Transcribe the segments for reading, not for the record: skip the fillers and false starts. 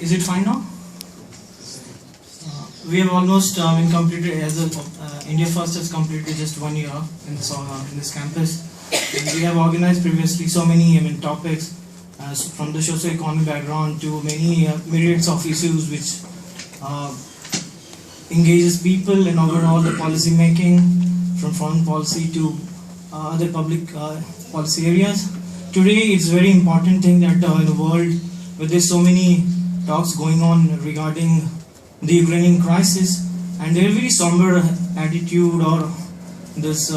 Is it fine now? We have almost completed, as India First has completed just 1 year in this campus. And we have organized previously so many topics from the socio-economic background to many myriads of issues which engages people in overall the policy making, from foreign policy to other public policy areas. Today it's very important thing that in a world where there's so many talks going on regarding the Ukrainian crisis, and there is very somber attitude or this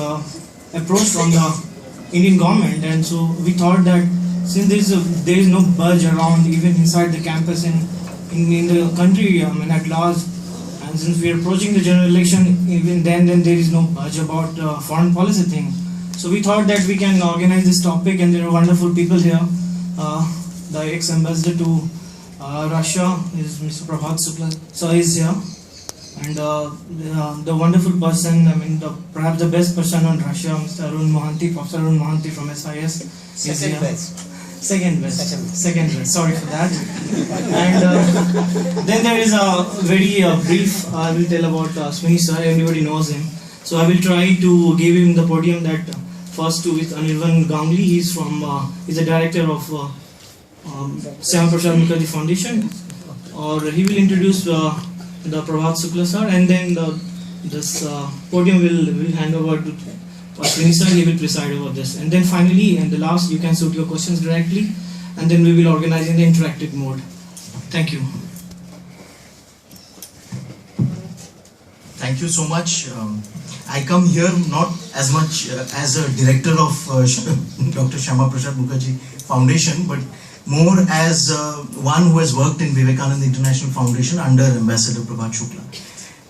approach from the Indian government, and so we thought that since there is no budge around even inside the campus in the country at large, and since we are approaching the general election, even then there is no budge about foreign policy thing. So we thought that we can organize this topic, and there are wonderful people here. The ex-ambassador to Russia is Mr. Prabhat Shukla, so he's here, and the wonderful person, perhaps the best person on Russia, Mr. Arun Mohanty, Prof. Arun Mohanty from SIS. Second best. Sorry for that. And then there is a very brief. I will tell about Ashwini sir. Everybody knows him, so I will try to give him the podium. That first to with Anirvan Gangli. He's the director of Chairperson Foundation, or he will introduce the Prabhat Shukla sir, and then this podium will hand over to Ashwini sir. He will preside over this, and then finally, and the last, you can shoot your questions directly, and then we will organize in the interactive mode. Thank you. Thank you so much. I come here not as much as a director of Dr. Shama Prasad Mukherjee Foundation, but more as one who has worked in Vivekananda International Foundation under Ambassador Prabhat Shukla.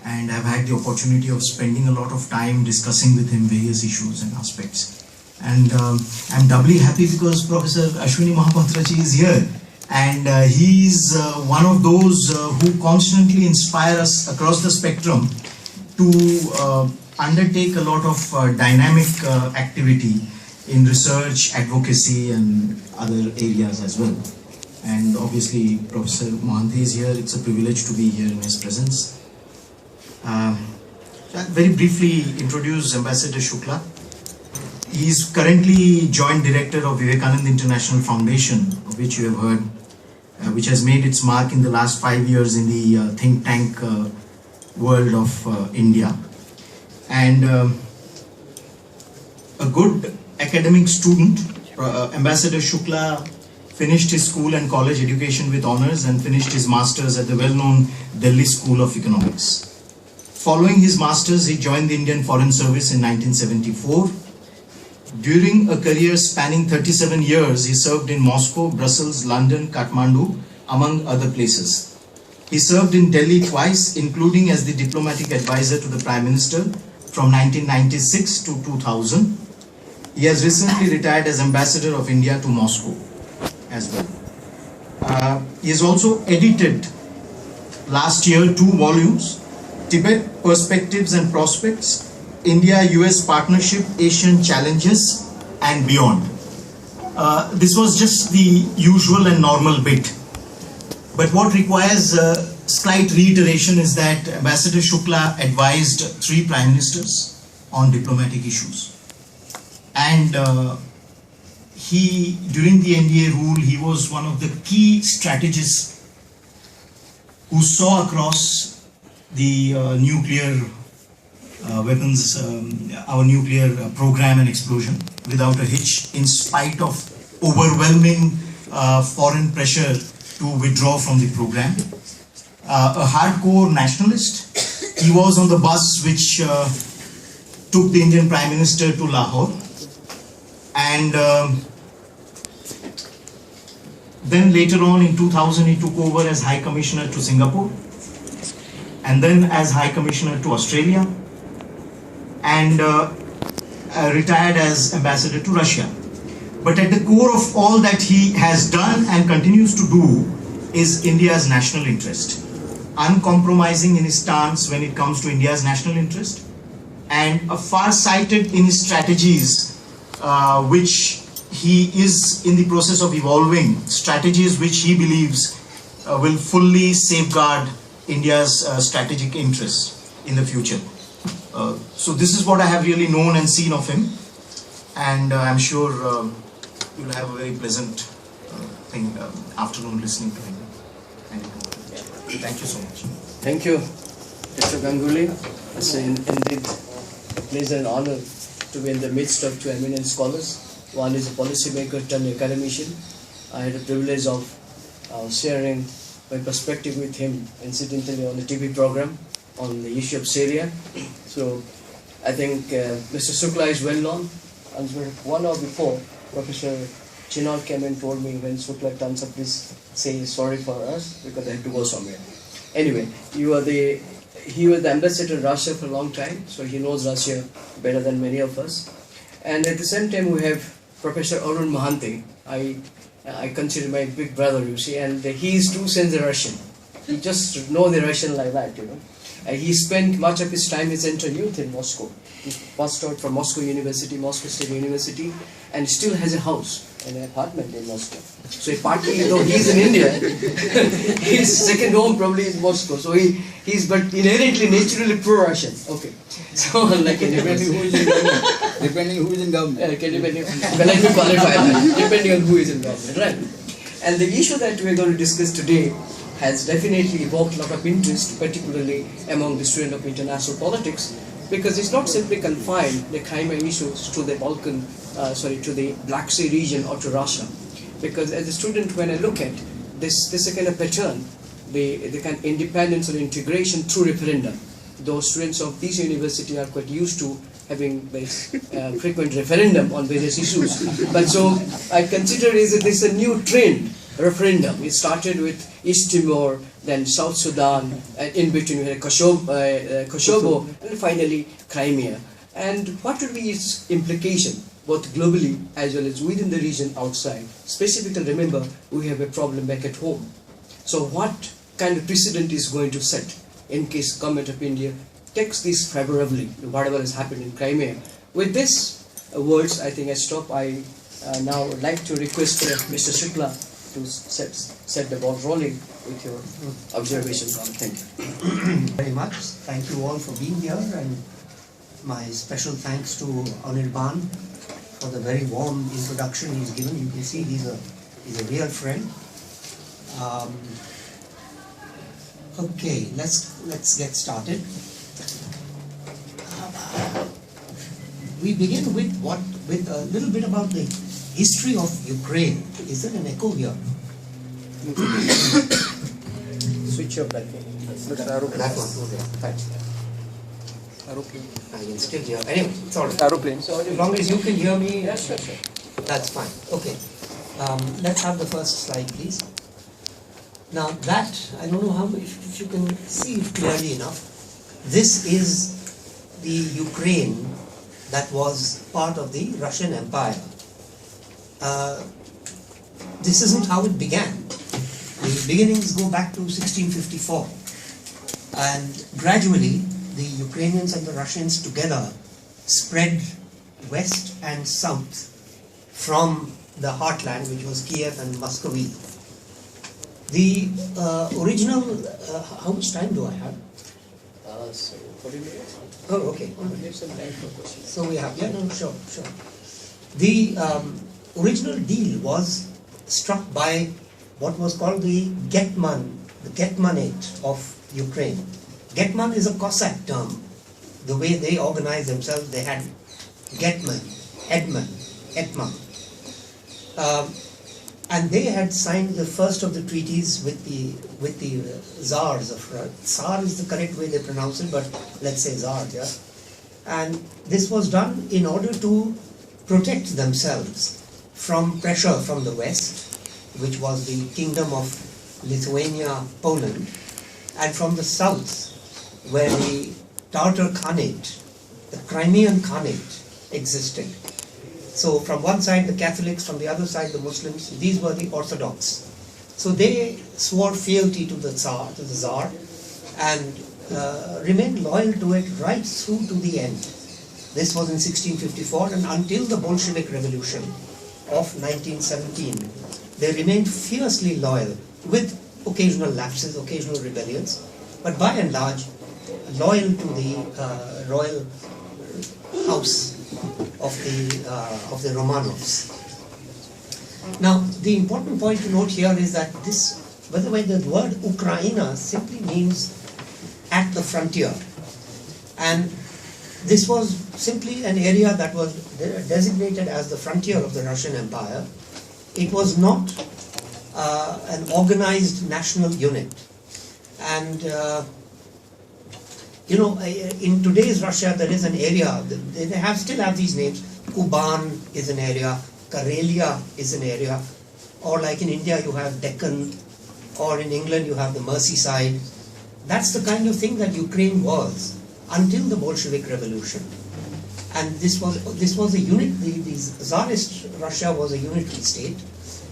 And I've had the opportunity of spending a lot of time discussing with him various issues and aspects. And I'm doubly happy because Professor Ashwini Mohapatra ji is here. And he's one of those who constantly inspire us across the spectrum to undertake a lot of dynamic activity in research, advocacy, and other areas as well. And obviously, Professor Mohanty is here. It's a privilege to be here in his presence. I'll very briefly introduce Ambassador Shukla. He is currently Joint Director of Vivekananda International Foundation, of which you have heard, which has made its mark in the last 5 years in the think tank world of India. And a good academic student, Ambassador Shukla finished his school and college education with honors and finished his masters at the well-known Delhi School of Economics. Following his masters, he joined the Indian Foreign Service in 1974. During a career spanning 37 years, he served in Moscow, Brussels, London, Kathmandu, among other places. He served in Delhi twice, including as the diplomatic advisor to the Prime Minister from 1996 to 2000. He has recently retired as Ambassador of India to Moscow as well. He has also edited last year 2 volumes, Tibet Perspectives and Prospects, India-US Partnership, Asian Challenges and Beyond. This was just the usual and normal bit. But what requires slight reiteration is that Ambassador Shukla advised 3 Prime Ministers on diplomatic issues. And during the NDA rule, he was one of the key strategists who saw across the nuclear weapons, our nuclear program and explosion without a hitch, in spite of overwhelming foreign pressure to withdraw from the program. A hardcore nationalist, he was on the bus which took the Indian Prime Minister to Lahore, and then later on in 2000 he took over as High Commissioner to Singapore, and then as High Commissioner to Australia, and retired as Ambassador to Russia. But at the core of all that he has done and continues to do is India's national interest. Uncompromising in his stance when it comes to India's national interest, and far-sighted in his strategies, which he is in the process of evolving, strategies which he believes will fully safeguard India's strategic interests in the future. So this is what I have really known and seen of him, and I'm sure you'll have a very pleasant afternoon listening to him. Thank you so much. Thank you, Mr. Ganguly. It's indeed a pleasure and honor to be in the midst of two eminent scholars. One is a policymaker turned academician. I had the privilege of sharing my perspective with him incidentally on the TV program on the issue of Syria. So I think Mr. Shukla is well known. And 1 hour before, Professor Chinal came and told me, when Shukla turns up, please say sorry for us because I have to go somewhere. Anyway, he was the ambassador to Russia for a long time, so he knows Russia better than many of us. And at the same time, we have Professor Arun Mohanty. I consider my big brother, you see, and he is too sense the Russian. He just knows the Russian like that, you know. He spent much of his time, his entire youth in Moscow. He passed out from Moscow University, Moscow State University, and still has a house and an apartment in Moscow. So partly, though he's in India, his second home probably is Moscow. So he's but inherently, naturally pro-Russian. Okay. So like depending who is in government. Depending who is in government. Let me qualify that. Depending on who is in government, right? And the issue that we're going to discuss today has definitely evoked a lot of interest, particularly among the students of international politics, because it's not simply confined the Crimea issues to the to the Black Sea region or to Russia. Because as a student, when I look at this is a kind of pattern, the kind of independence or integration through referendum. Those students of this university are quite used to having this frequent referendum on various issues. But so I consider this a new trend. Referendum. It started with East Timor, then South Sudan, and in between we had Kosovo, and finally Crimea. And what would be its implication, both globally as well as within the region outside? Specifically, remember, we have a problem back at home. So what kind of precedent is going to set in case Government of India takes this favorably, whatever has happened in Crimea? With these words, I think I stop. I now would like to request Mr. Shukla to set the ball rolling with your observations on it. Thank you. Very much. Thank you all for being here, and my special thanks to Anirban for the very warm introduction he's given. You can see he's a real friend. Okay, let's get started. We begin with a little bit about the history of Ukraine. Is there an echo here? Switch up that thing. That one. Thanks. I can still hear. Anyway, it's all right. Aeroplane. So as long as you can hear me, Yeah, sure. that's fine. Okay. Let's have the first slide, please. Now that, I don't know if you can see it clearly enough. This is the Ukraine that was part of the Russian Empire. This isn't how it began. The beginnings go back to 1654, and gradually the Ukrainians and the Russians together spread west and south from the heartland, which was Kiev and Muscovy. The original, how much time do I have? So 40 minutes. Oh, okay. Leave some time for questions. So we have, sure. The original deal was struck by what was called the Getmanate of Ukraine. Getman is a Cossack term. The way they organized themselves, they had Getman, Hetman. And they had signed the first of the treaties with the Tsars of Russia. Tsar is the correct way they pronounce it, but let's say Tsar, yeah. And this was done in order to protect themselves from pressure from the West, which was the Kingdom of Lithuania, Poland, and from the south, where the Tartar Khanate, the Crimean Khanate, existed. So from one side the Catholics, from the other side the Muslims, these were the Orthodox. So they swore fealty to the Tsar, and remained loyal to it right through to the end. This was in 1654, and until the Bolshevik Revolution of 1917, they remained fiercely loyal with occasional lapses, occasional rebellions, but by and large loyal to the royal house of the Romanovs. Now, the important point to note here is that this, by the way, the word Ukraina simply means at the frontier, and this was simply an area that was designated as the frontier of the Russian Empire. It was not an organized national unit, and in today's Russia there is an area, they still have these names. Kuban is an area, Karelia is an area, or like in India you have Deccan, or in England you have the Merseyside. That's the kind of thing that Ukraine was until the Bolshevik Revolution. And this was a unit, the Tsarist Russia was a unitary state,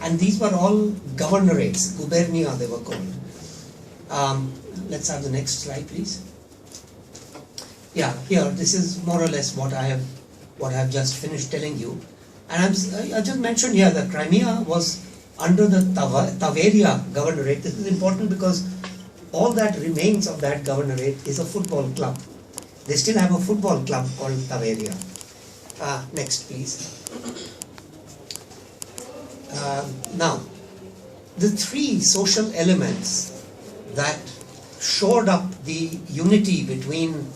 and these were all governorates, gubernia they were called. Let's have the next slide, please. Yeah, here, this is more or less what I have just finished telling you. And I just mentioned here that Crimea was under the Taveria governorate. This is important because all that remains of that governorate is a football club. They still have a football club called Taveria. Next, please. Now, the three social elements that shored up the unity between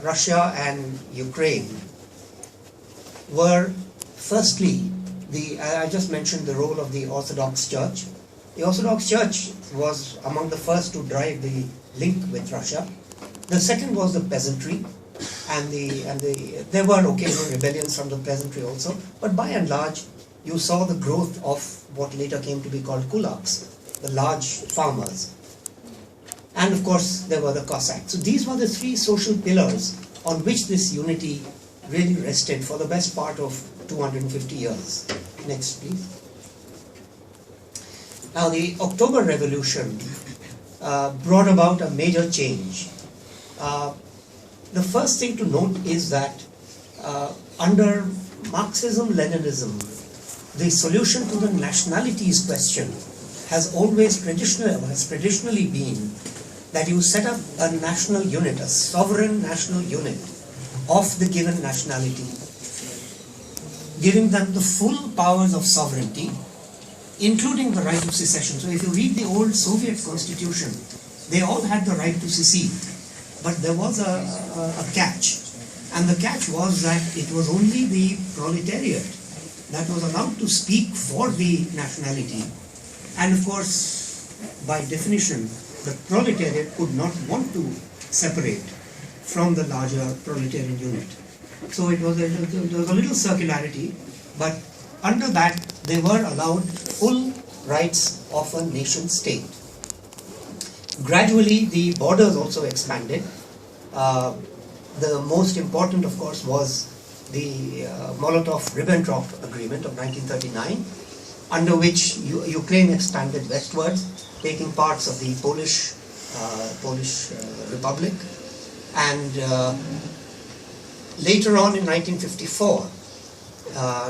Russia and Ukraine were, firstly, I just mentioned the role of the Orthodox Church. The Orthodox Church was among the first to drive the link with Russia. The second was the peasantry, and there were occasional rebellions from the peasantry also, but by and large you saw the growth of what later came to be called kulaks, the large farmers. And of course there were the Cossacks. So these were the three social pillars on which this unity really rested for the best part of 250 years. Next, please. Now, the October Revolution brought about a major change. The first thing to note is that under Marxism-Leninism, the solution to the nationalities question has traditionally been that you set up a national unit, a sovereign national unit of the given nationality, giving them the full powers of sovereignty, including the right of secession. So if you read the old Soviet constitution, they all had the right to secede, but there was a catch, and the catch was that it was only the proletariat that was allowed to speak for the nationality, and of course, by definition, the proletariat could not want to separate from the larger proletarian unit. So there was a little circularity, but under that they were allowed full rights of a nation state. Gradually the borders also expanded. The most important, of course, was the Molotov-Ribbentrop Agreement of 1939, under which Ukraine expanded westwards, taking parts of the Polish Republic, and later on in 1954,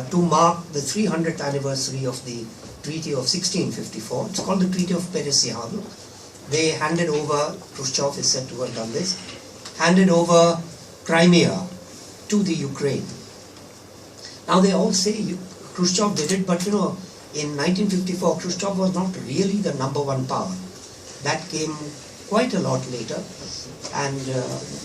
to mark the 300th anniversary of the Treaty of 1654, it's called the Treaty of Peresyagl, they handed over, Khrushchev is said to have done this, handed over Crimea to the Ukraine. Now they all say Khrushchev did it, but in 1954 Khrushchev was not really the number one power. That came quite a lot later, and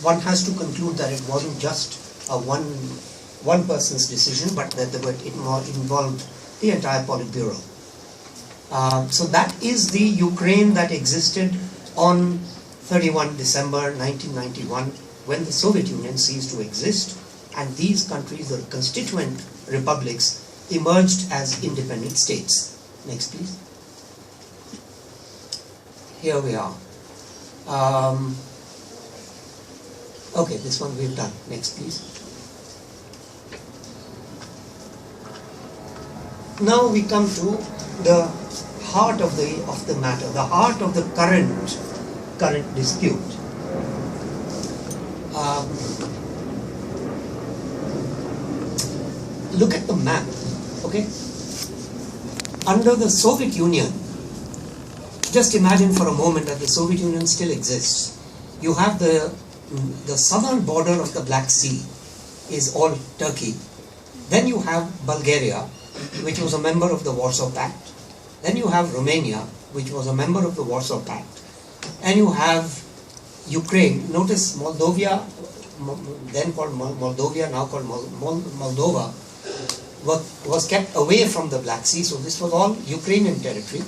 one has to conclude that it wasn't just a one person's decision, but that it involved the entire Politburo. So that is the Ukraine that existed on 31 December 1991, when the Soviet Union ceased to exist, and these countries, the constituent republics, emerged as independent states. Next, please. Here we are. Okay, this one we've done. Next, please. Now we come to the heart of the matter, the heart of the current dispute. Look at the map, okay? Under the Soviet Union, just imagine for a moment that the Soviet Union still exists. You have the southern border of the Black Sea is all Turkey. Then you have Bulgaria, which was a member of the Warsaw Pact. Then you have Romania, which was a member of the Warsaw Pact. And you have Ukraine. Notice Moldova, then called Moldova, now called Moldova, was kept away from the Black Sea. So this was all Ukrainian territory.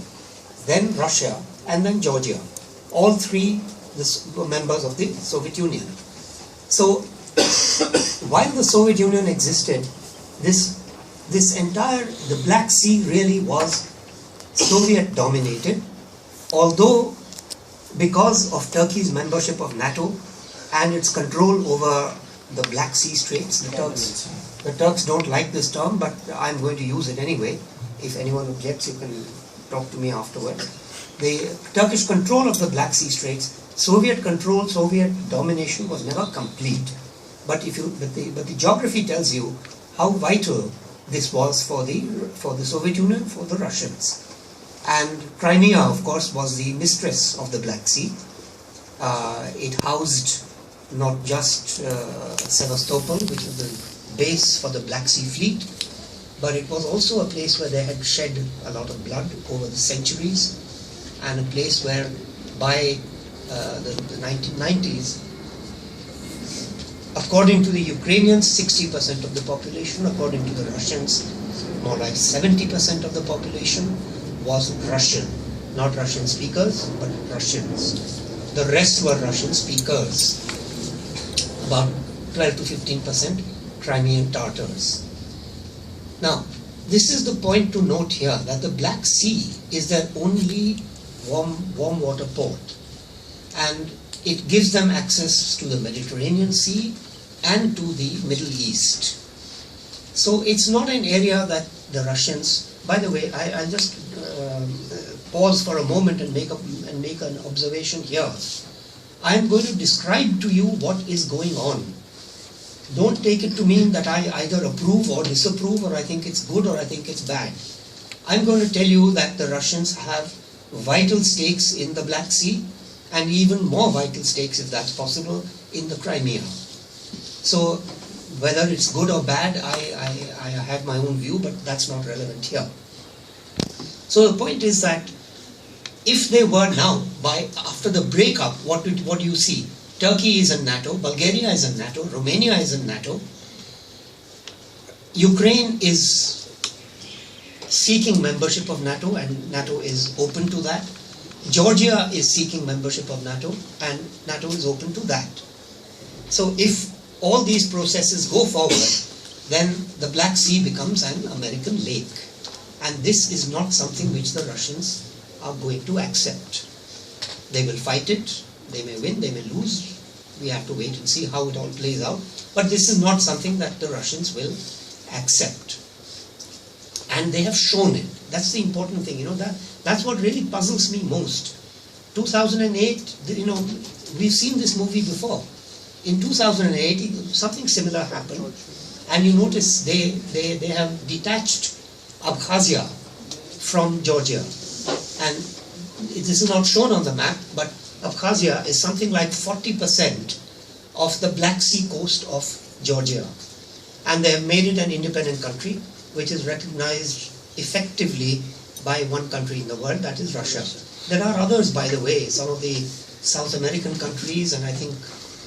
Then Russia, and then Georgia. All three were members of the Soviet Union. So while the Soviet Union existed, the Black Sea really was Soviet dominated, although because of Turkey's membership of NATO and its control over the Black Sea Straits, the Turks don't like this term, but I'm going to use it anyway. If anyone objects, you can talk to me afterward. The Turkish control of the Black Sea Straits, Soviet control, Soviet domination was never complete. But the geography tells you how vital this was for the Soviet Union, for the Russians. And Crimea, of course, was the mistress of the Black Sea. It housed not just Sevastopol, which was the base for the Black Sea Fleet, but it was also a place where they had shed a lot of blood over the centuries, and a place where by the 1990s, according to the Ukrainians, 60% of the population, according to the Russians, more like 70% of the population was Russian. Not Russian speakers, but Russians. The rest were Russian speakers. About 12 to 15% Crimean Tatars. Now, this is the point to note here, that the Black Sea is their only warm water port. And it gives them access to the Mediterranean Sea and to the Middle East. So it's not an area that the Russians, by the way, I'll just pause for a moment and make an observation here. I am going to describe to you what is going on. Don't take it to mean that I either approve or disapprove, or I think it's good or I think it's bad. I'm going to tell you that the Russians have vital stakes in the Black Sea, and even more vital stakes, if that's possible, in the Crimea. So whether it's good or bad, I have my own view, but that's not relevant here. So the point is that if they were now, after the breakup, what do you see? Turkey is in NATO, Bulgaria is in NATO, Romania is in NATO, Ukraine is seeking membership of NATO, and NATO is open to that. Georgia is seeking membership of NATO, and NATO is open to that. So if all these processes go forward, then the Black Sea becomes an American lake. And this is not something which the Russians are going to accept. They will fight it, they may win, they may lose. We have to wait and see how it all plays out. But this is not something that the Russians will accept. And they have shown it. That's the important thing, that's what really puzzles me most. 2008, we've seen this movie before. In 2008, something similar happened, and you notice they have detached Abkhazia from Georgia. And this is not shown on the map, but Abkhazia is something like 40% of the Black Sea coast of Georgia. And they have made it an independent country, which is recognized effectively by one country in the world, that is Russia. There are others, by the way, some of the South American countries, and I think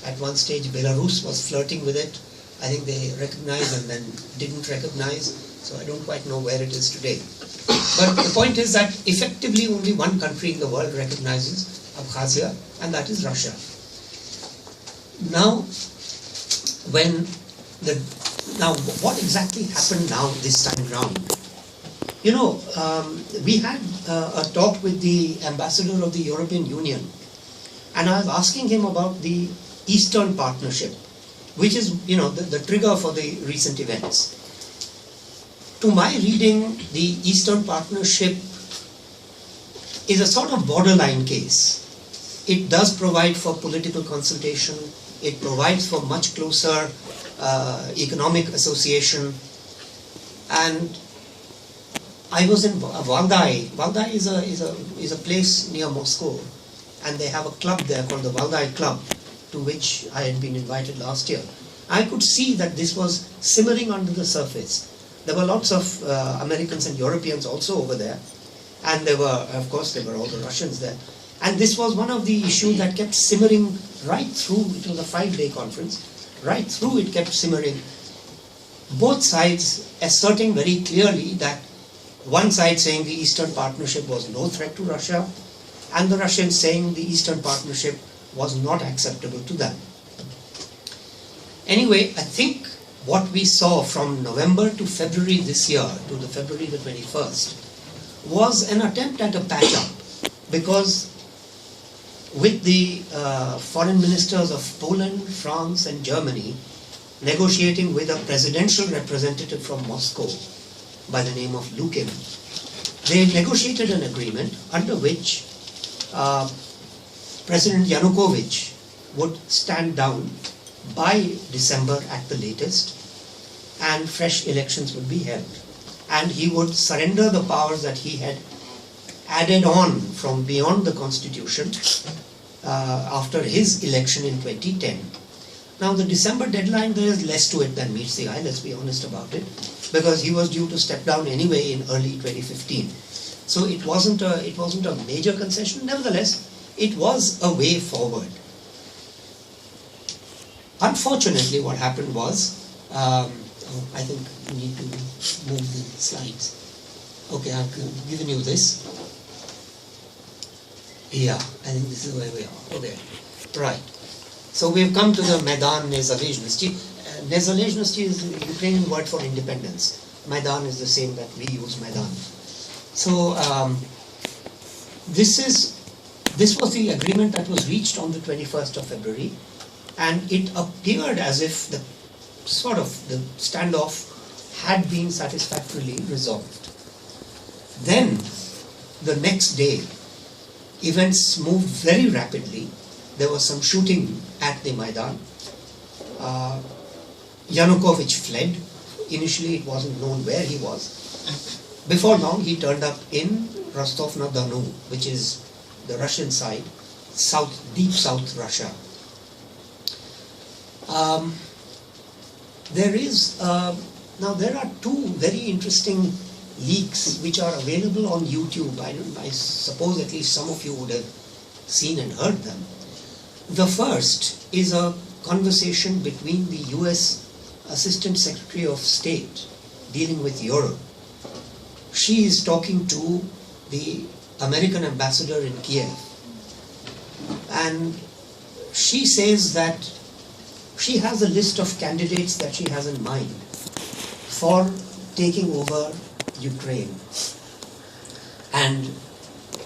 at one stage Belarus was flirting with it. I think they recognized and then didn't recognize, so I don't quite know where it is today. But the point is that effectively only one country in the world recognizes Abkhazia, and that is Russia. Now, what exactly happened now this time round? We had a talk with the ambassador of the European Union, and I was asking him about the Eastern Partnership, which is, the trigger for the recent events. To my reading, the Eastern Partnership is a sort of borderline case. It does provide for political consultation, it provides for much closer economic association, and I was in Valdai. Valdai is a place near Moscow, and they have a club there called the Valdai Club, to which I had been invited last year. I could see that this was simmering under the surface. There were lots of Americans and Europeans also over there, and there were, of course, there were all the Russians there. And this was one of the issues that kept simmering right through. It was a 5-day conference. Right through it kept simmering. Both sides asserting very clearly that one side saying the Eastern Partnership was no threat to Russia, and the Russians saying the Eastern Partnership was not acceptable to them. Anyway, I think what we saw from November to February this year, to the February the 21st, was an attempt at a patch-up, because with the foreign ministers of Poland, France and Germany negotiating with a presidential representative from Moscow by the name of Lukin, they negotiated an agreement under which President Yanukovych would stand down by December at the latest, and fresh elections would be held. And he would surrender the powers that he had added on from beyond the constitution after his election in 2010. Now the December deadline, there is less to it than meets the eye, let's be honest about it, because he was due to step down anyway in early 2015. So it wasn't a major concession. Nevertheless, it was a way forward. Unfortunately, what happened was, I think we need to move the slides. Okay, I've given you this. Yeah, I think this is where we are. Okay, right. So we've come to the Maidan Nezalezhnosti. Nezalezhnosti is the Ukrainian word for independence. Maidan is the same that we use, Maidan. So this was the agreement that was reached on the 21st of February, and it appeared as if the standoff had been satisfactorily resolved. Then, the next day, events moved very rapidly. There was some shooting at the Maidan. Yanukovych fled. Initially, it wasn't known where he was. Before long, he turned up in Rostov-na-Donu, which is the Russian side, deep south Russia. There are two very interesting leaks which are available on YouTube. I suppose at least some of you would have seen and heard them. The first is a conversation between the US Assistant Secretary of State dealing with Europe. She is talking to the American ambassador in Kiev, and she says that she has a list of candidates that she has in mind for taking over Ukraine. And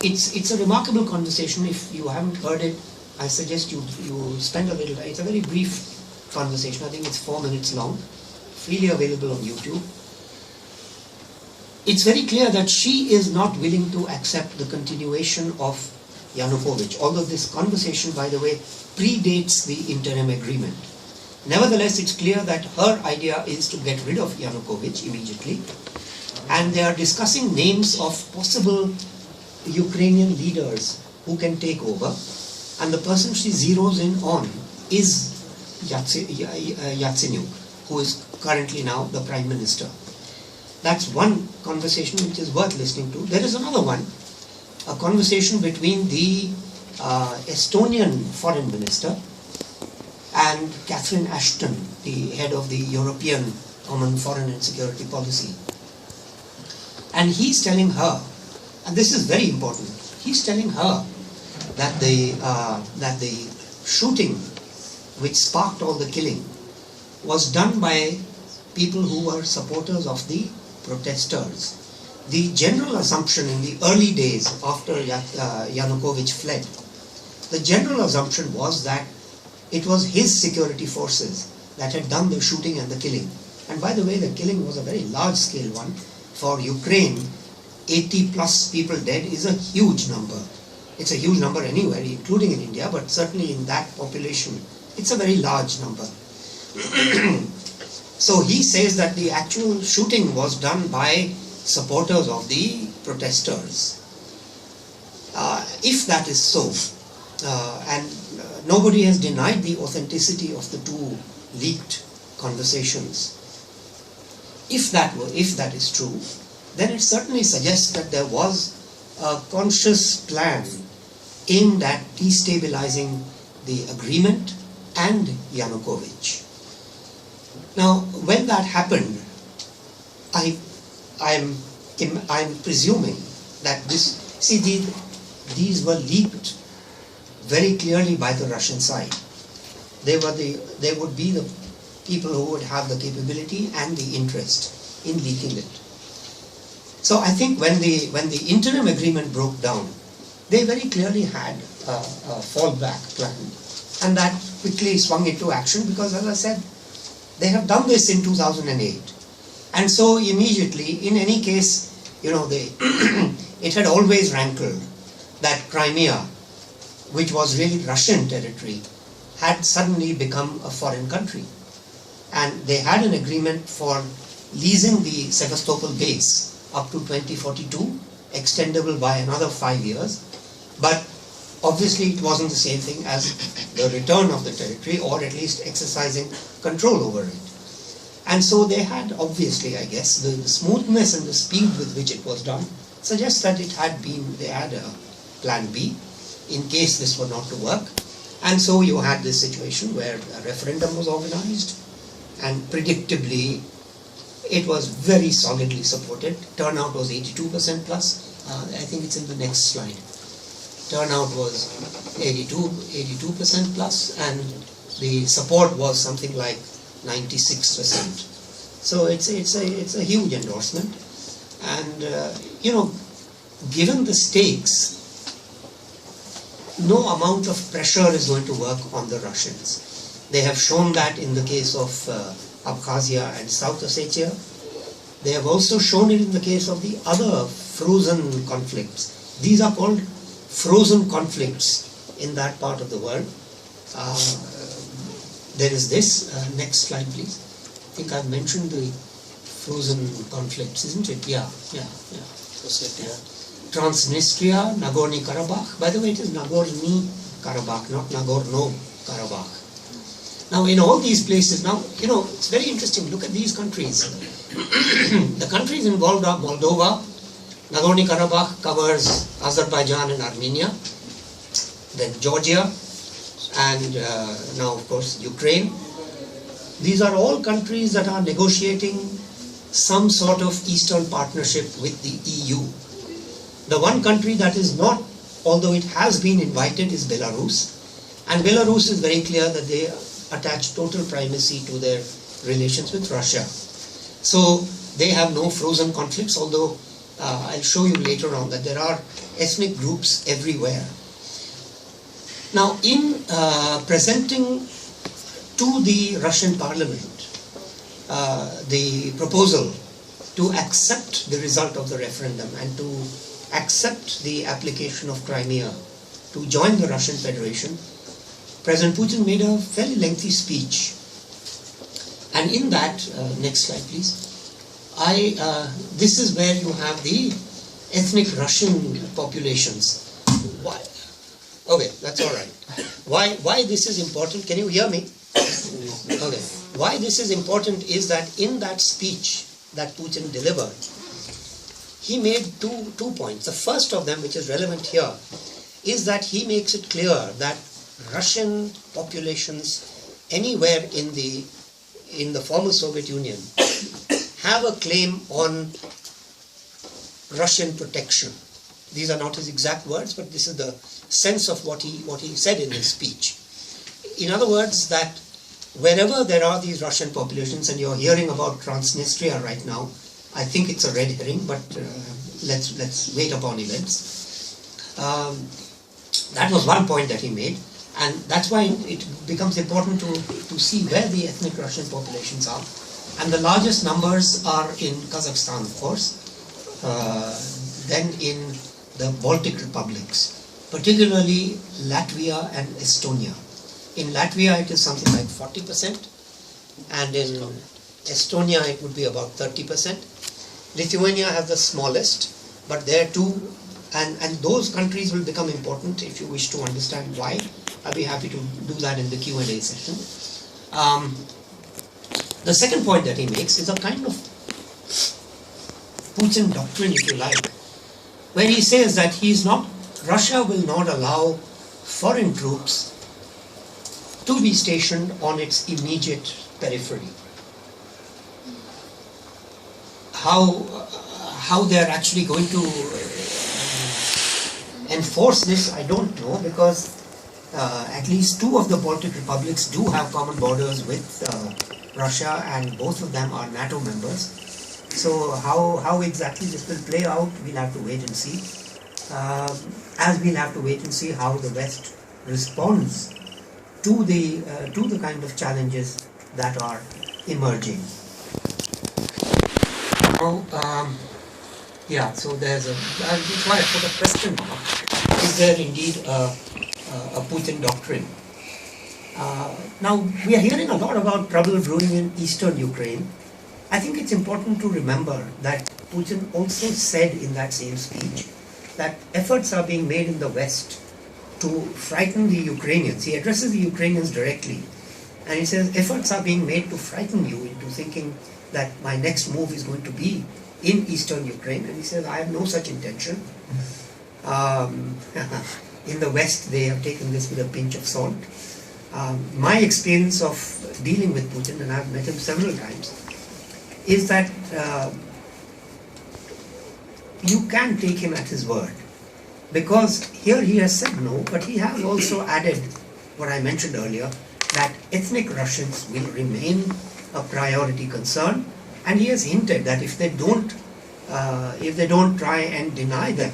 it's a remarkable conversation. If you haven't heard it, I suggest you spend a little. It's a very brief conversation. I think it's 4 minutes long, freely available on YouTube. It's very clear that she is not willing to accept the continuation of Yanukovych, although this conversation, by the way, predates the interim agreement. Nevertheless, it's clear that her idea is to get rid of Yanukovych immediately, and they are discussing names of possible Ukrainian leaders who can take over, and the person she zeroes in on is Yatsenyuk, who is currently now the Prime Minister. That's one conversation which is worth listening to. There is another one, a conversation between the Estonian Foreign Minister and Catherine Ashton, the head of the European Common Foreign and Security Policy. And he's telling her, and this is very important, he's telling her that the shooting which sparked all the killing was done by people who were supporters of the protesters. The general assumption in the early days after Yanukovych fled, the general assumption was that it was his security forces that had done the shooting and the killing. And by the way, the killing was a very large-scale one. For Ukraine, 80 plus people dead is a huge number. It's a huge number anywhere, including in India, but certainly in that population, it's a very large number. So he says that the actual shooting was done by supporters of the protesters. If that is so, and nobody has denied the authenticity of the two leaked conversations, if that is true, then it certainly suggests that there was a conscious plan aimed at destabilizing the agreement and Yanukovych. Now, when that happened, I'm presuming that these were leaked very clearly by the Russian side. They would be the people who would have the capability and the interest in leaking it. So I think when the interim agreement broke down, they very clearly had a fallback plan, and that quickly swung into action because, as I said, they have done this in 2008, and so immediately, in any case, it had always rankled that Crimea, which was really Russian territory, had suddenly become a foreign country. And they had an agreement for leasing the Sevastopol base up to 2042, extendable by another 5 years. But obviously it wasn't the same thing as the return of the territory, or at least exercising control over it. And so they had, obviously, I guess, the smoothness and the speed with which it was done suggests that they had a plan B in case this were not to work. And so you had this situation where a referendum was organized, and predictably it was very solidly supported. Turnout was 82% plus. I think it's in the next slide. Turnout was 82% plus, and the support was something like 96%. So it's a huge endorsement, and given the stakes, no amount of pressure is going to work on the Russians. They have shown that in the case of Abkhazia and South Ossetia. They have also shown it in the case of the other frozen conflicts. These are called frozen conflicts in that part of the world. There is this. Next slide, please. I think I've mentioned the frozen conflicts, isn't it? Yeah. Transnistria, Nagorno-Karabakh. By the way, it is Nagorno-Karabakh, not Nagorno-Karabakh. Now, in all these places, it's very interesting. Look at these countries. The countries involved are Moldova. Nagorno-Karabakh covers Azerbaijan and Armenia. Then Georgia, and now, of course, Ukraine. These are all countries that are negotiating some sort of Eastern partnership with the EU. The one country that is not, although it has been invited, is Belarus. And Belarus is very clear that they attach total primacy to their relations with Russia. So they have no frozen conflicts, although I'll show you later on that there are ethnic groups everywhere. Now, in presenting to the Russian parliament the proposal to accept the result of the referendum and to accept the application of Crimea to join the Russian Federation, President Putin made a fairly lengthy speech. And in that, next slide please, this is where you have the ethnic Russian populations. Why? Okay, that's all right. Why this is important? Can you hear me? Okay. Why this is important is that in that speech that Putin delivered, he made two points. The first of them, which is relevant here, is that he makes it clear that Russian populations anywhere in the former Soviet Union have a claim on Russian protection. These are not his exact words, but this is the sense of what he said in his speech. In other words, that wherever there are these Russian populations, and you're hearing about Transnistria right now, I think it's a red herring, but let's wait upon events. That was one point that he made, and that's why it becomes important to see where the ethnic Russian populations are. And the largest numbers are in Kazakhstan, of course, then in the Baltic republics, particularly Latvia and Estonia. In Latvia it is something like 40%, and in Estonia it would be about 30%. Lithuania has the smallest, but there too, and those countries will become important if you wish to understand why. I'll be happy to do that in the Q&A session. The second point that he makes is a kind of Putin doctrine, if you like, where he says that Russia will not allow foreign troops to be stationed on its immediate periphery. How they're actually going to enforce this, I don't know, because at least two of the Baltic republics do have common borders with Russia, and both of them are NATO members. So how exactly this will play out, we'll have to wait and see. As we'll have to wait and see how the West responds to the kind of challenges that are emerging. Now, yeah, so that's why I put a question mark. Is there indeed a Putin doctrine? Now, we are hearing a lot about trouble brewing in eastern Ukraine. I think it's important to remember that Putin also said in that same speech that efforts are being made in the West to frighten the Ukrainians. He addresses the Ukrainians directly, and he says efforts are being made to frighten you into thinking that my next move is going to be in eastern Ukraine, and he says I have no such intention. In the West they have taken this with a pinch of salt. My experience of dealing with Putin, and I've met him several times, is that you can take him at his word, because here he has said no, but he has also added what I mentioned earlier, that ethnic Russians will remain a priority concern, and he has hinted that if they don't try and deny them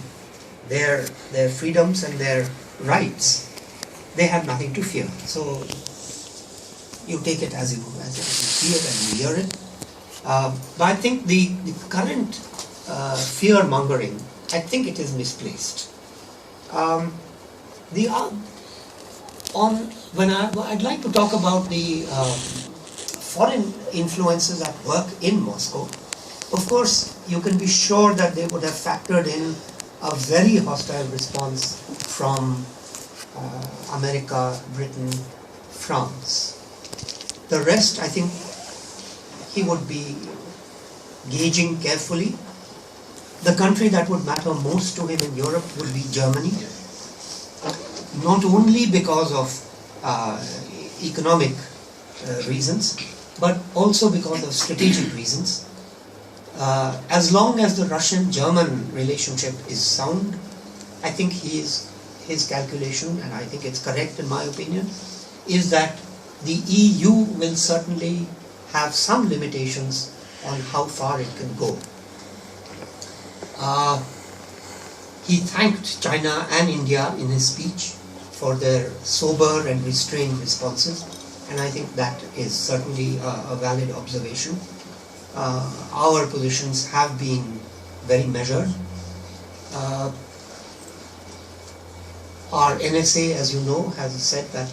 their freedoms and their rights, they have nothing to fear. So you take it as you see it and you hear it. But I think the current fear mongering, I think it is misplaced. I'd like to talk about the foreign influences at work in Moscow. Of course, you can be sure that they would have factored in a very hostile response from America, Britain, France. The rest, I think, he would be gauging carefully. The country that would matter most to him in Europe would be Germany, not only because of economic reasons, but also because of strategic reasons. As long as the Russian-German relationship is sound, I think his calculation, and I think it's correct in my opinion, is that the EU will certainly have some limitations on how far it can go. He thanked China and India in his speech for their sober and restrained responses, and I think that is certainly a valid observation. Our positions have been very measured. Our NSA, as you know, has said that